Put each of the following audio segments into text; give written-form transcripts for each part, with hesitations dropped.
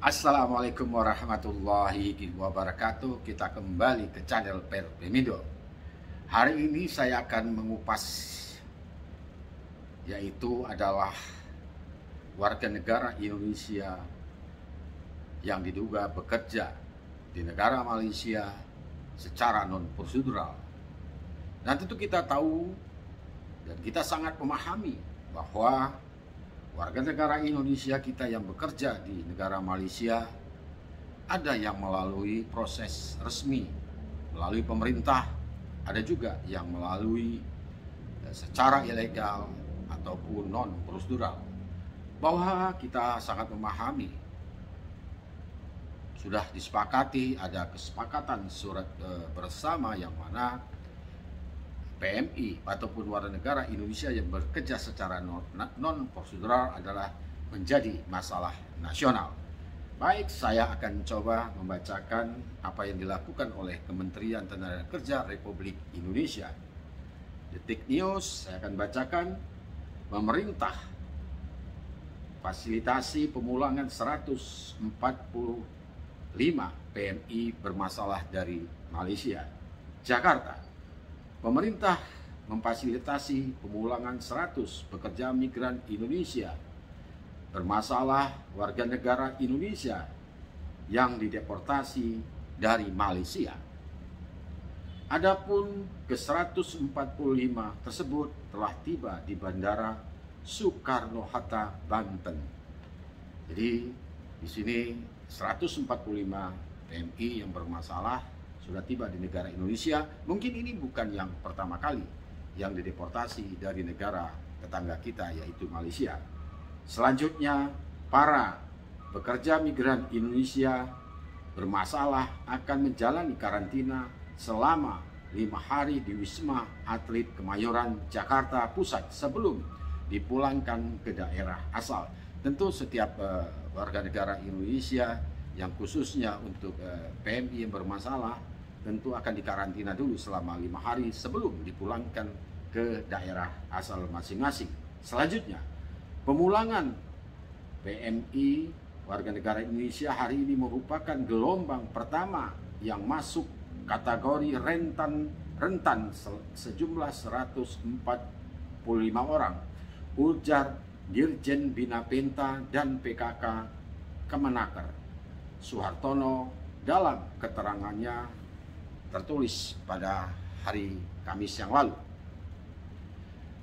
Assalamualaikum warahmatullahi wabarakatuh. Kita kembali ke channel Perpemindo. Hari ini saya akan mengupas, yaitu adalah warga negara Indonesia yang diduga bekerja di negara Malaysia secara non-prosedural. Dan tentu kita tahu dan kita sangat memahami bahwa warga negara Indonesia kita yang bekerja di negara Malaysia ada yang melalui proses resmi, melalui pemerintah, ada juga yang melalui secara ilegal ataupun non-prosedural. Bahwa kita sangat memahami, sudah disepakati, ada kesepakatan surat bersama yang mana PMI ataupun warga negara Indonesia yang bekerja secara non-prosedural adalah menjadi masalah nasional. Baik, saya akan coba membacakan apa yang dilakukan oleh Kementerian Tenaga Republik Indonesia. Detik News, saya akan bacakan. Pemerintah fasilitasi pemulangan 145 PMI bermasalah dari Malaysia. Jakarta, pemerintah memfasilitasi pemulangan 100 pekerja migran Indonesia bermasalah warga negara Indonesia yang dideportasi dari Malaysia. Adapun ke-145 tersebut telah tiba di Bandara Soekarno-Hatta, Banten. Jadi di sini 145 PMI yang bermasalah sudah tiba di negara Indonesia. Mungkin ini bukan yang pertama kali yang dideportasi dari negara tetangga kita, yaitu Malaysia. Selanjutnya, para pekerja migran Indonesia bermasalah akan menjalani karantina selama 5 hari di Wisma Atlet Kemayoran, Jakarta Pusat sebelum dipulangkan ke daerah asal. Tentu setiap warga negara Indonesia yang khususnya untuk PMI yang bermasalah tentu akan dikarantina dulu selama 5 hari sebelum dipulangkan ke daerah asal masing-masing. Selanjutnya, pemulangan PMI warga negara Indonesia hari ini merupakan gelombang pertama yang masuk kategori rentan sejumlah 145 orang, ujar Dirjen Bina Penta dan PKK Kemenaker Suhartono dalam keterangannya tertulis pada hari Kamis yang lalu.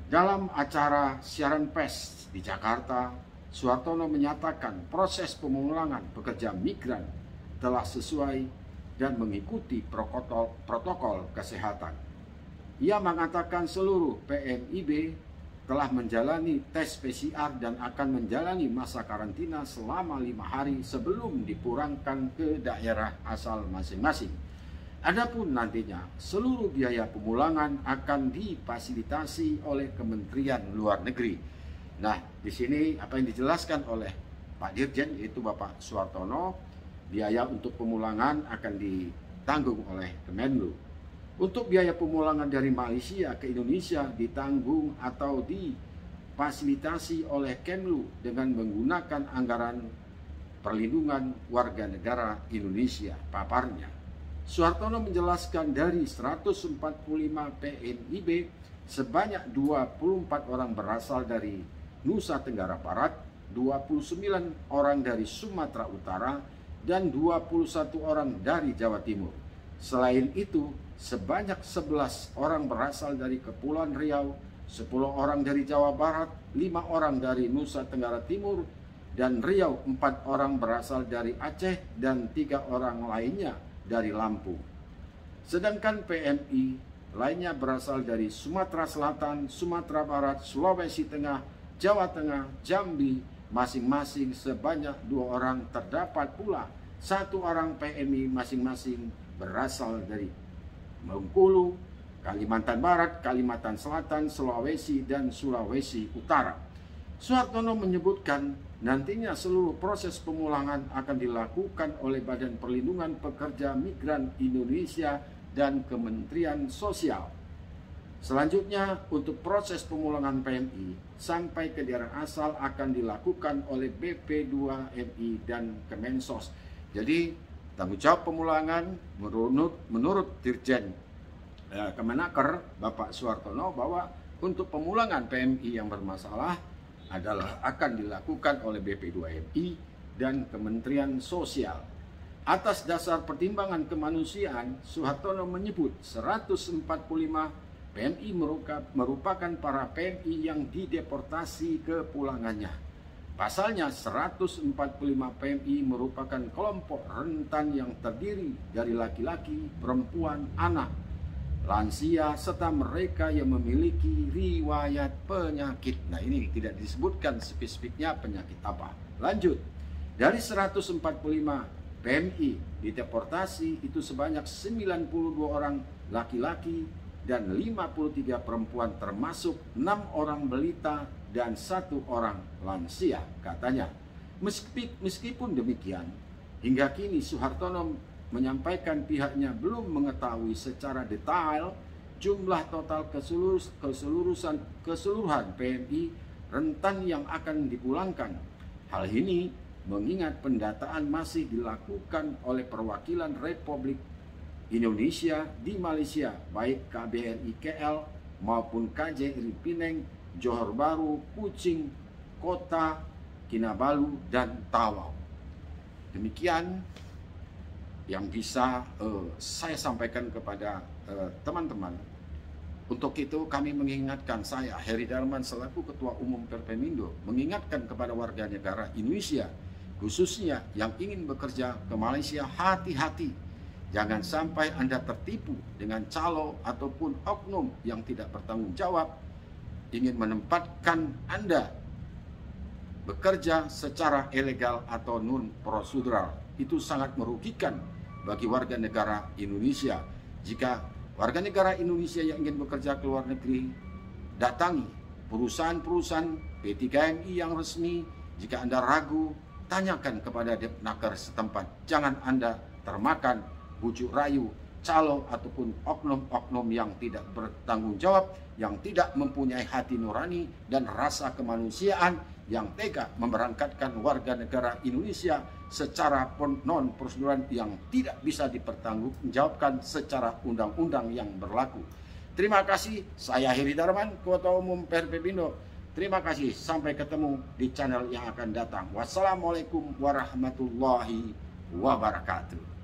Dalam acara siaran pers di Jakarta, Suhartono menyatakan proses pemulangan pekerja migran telah sesuai dan mengikuti protokol kesehatan. Ia mengatakan seluruh PMIB telah menjalani tes PCR dan akan menjalani masa karantina selama 5 hari sebelum dipulangkan ke daerah asal masing-masing. Adapun nantinya seluruh biaya pemulangan akan difasilitasi oleh Kementerian Luar Negeri. Nah, di sini apa yang dijelaskan oleh Pak Dirjen, yaitu Bapak Suhartono, biaya untuk pemulangan akan ditanggung oleh Kemenlu. Untuk biaya pemulangan dari Malaysia ke Indonesia ditanggung atau difasilitasi oleh Kemlu dengan menggunakan anggaran perlindungan warga negara Indonesia, paparnya. Suhartono menjelaskan dari 145 PMIB, sebanyak 24 orang berasal dari Nusa Tenggara Barat, 29 orang dari Sumatera Utara, dan 21 orang dari Jawa Timur. Selain itu, sebanyak 11 orang berasal dari Kepulauan Riau, 10 orang dari Jawa Barat, 5 orang dari Nusa Tenggara Timur, dan Riau 4 orang berasal dari Aceh, dan 3 orang lainnya dari Lampung. Sedangkan PMI lainnya berasal dari Sumatera Selatan, Sumatera Barat, Sulawesi Tengah, Jawa Tengah, Jambi, masing-masing sebanyak 2 orang. Terdapat pula 1 orang PMI masing-masing berasal dari Bengkulu, Kalimantan Barat, Kalimantan Selatan, Sulawesi, dan Sulawesi Utara. Suhartono menyebutkan nantinya seluruh proses pemulangan akan dilakukan oleh Badan Perlindungan Pekerja Migran Indonesia dan Kementerian Sosial. Selanjutnya, untuk proses pemulangan PMI sampai ke daerah asal akan dilakukan oleh BP2MI dan Kemensos. Jadi, tanggung jawab pemulangan menurut Dirjen Kemenaker Bapak Suhartono bahwa untuk pemulangan PMI yang bermasalah adalah akan dilakukan oleh BP2MI dan Kementerian Sosial. Atas dasar pertimbangan kemanusiaan, Suhartono menyebut 145 PMI merupakan para PMI yang dideportasi ke pulangannya. Pasalnya 145 PMI merupakan kelompok rentan yang terdiri dari laki-laki, perempuan, anak, lansia, serta mereka yang memiliki riwayat penyakit. Nah, ini tidak disebutkan spesifiknya penyakit apa. Lanjut, dari 145 PMI dideportasi itu sebanyak 92 orang laki-laki dan 53 perempuan, termasuk 6 orang balita dan 1 orang lansia, katanya. Meskipun demikian, hingga kini Suhartono menyampaikan pihaknya belum mengetahui secara detail jumlah total keseluruhan PMI rentan yang akan dipulangkan. Hal ini mengingat pendataan masih dilakukan oleh perwakilan Republik Indonesia di Malaysia, baik KBRI KL maupun KJRI Penang, Johor Bahru, Kuching, Kota Kinabalu, dan Tawau. Demikian yang bisa saya sampaikan kepada teman-teman. Untuk itu kami mengingatkan, saya Heri Darman selaku Ketua Umum Perpemindo mengingatkan kepada warga negara Indonesia, khususnya yang ingin bekerja ke Malaysia, hati-hati. Jangan sampai Anda tertipu dengan calo ataupun oknum yang tidak bertanggung jawab ingin menempatkan Anda bekerja secara ilegal atau non-prosedural. Itu sangat merugikan bagi warga negara Indonesia. Jika warga negara Indonesia yang ingin bekerja ke luar negeri, datangi perusahaan-perusahaan P3MI yang resmi. Jika Anda ragu, tanyakan kepada Depnaker setempat. Jangan Anda termakan bujuk rayu, calo, ataupun oknum-oknum yang tidak bertanggung jawab, yang tidak mempunyai hati nurani dan rasa kemanusiaan, yang tega memberangkatkan warga negara Indonesia secara non-prosedural yang tidak bisa dipertanggungjawabkan secara undang-undang yang berlaku. Terima kasih, saya Heri Darman, Ketua Umum Perpepindo. Terima kasih, sampai ketemu di channel yang akan datang. Wassalamualaikum warahmatullahi wabarakatuh.